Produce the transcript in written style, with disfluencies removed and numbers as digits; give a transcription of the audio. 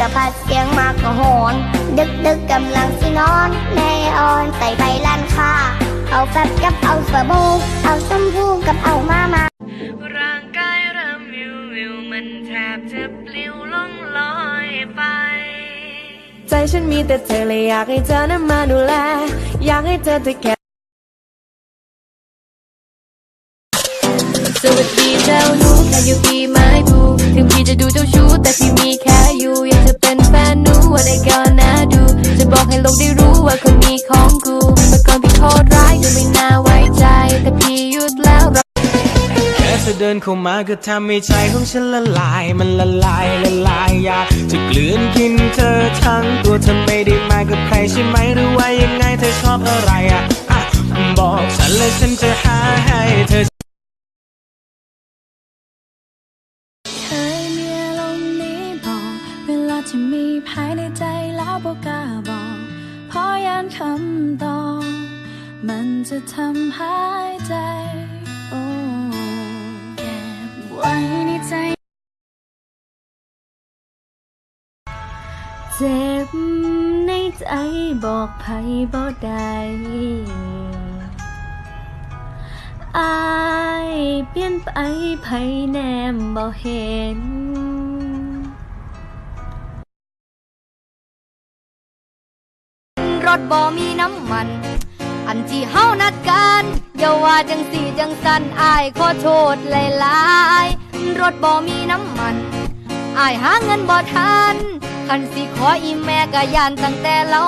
ะพัดเสียงมากก็หอนดึกกำลังสินอนแม่อ่อนใส่ใบลานค่าเอาแฟบกับเอาสบู่เอาชมพูกับเอามาร่างกายเริ่มวิวมันแทบจะปลิวล่องลอยไปใจฉันมีแต่เธอเลยอยากให้เธอนั้นมาดูแลอยากให้เธอแค่สวัสดีเจ้าหนูแค่อยู่ปีไม้ผูถึงพี่จะดูเจ้าชู้แต่พี่มีแค่อยู่อยากจะเป็นแฟนหนูอะไรก็น่าดูจะบอกให้โลกได้รู้ว่าคนนี้ของกูเมื่อก่อนพี่โคตรร้ายจนไม่น่าไว้ใจแต่พี่หยุดแล้วแค่เธอเดินเข้ามาก็ทำให้ใจของฉันละลายมันละลายอยากจะกลืนกินเธอทั้งตัวเธอไม่ได้มากับใครใช่ไหมหรือว่ายังไงเธอชอบอะไรบอกฉันเลยฉันจะหาให้เธอเคยมีอารมณ์นี้บอกเวลาที่มีภายในใจแล้วบอกกล้าบอกเพราะยันคำตอบมันจะทำหายใจเก็บไว้ในใจเจ็บในใจบอกไผบ่ได้อายเปลี่ยนไปไผแนมบ่เห็นรถบ่มีน้ำมันอันที่เฮานัดกันอย่าว่าจังสี่จังสันอายขอโทษหลายๆรถบ่มีน้ำมันอายหาเงินบ่ทันคันสิขออีแม่ก็ย่านตั้งแต่เรา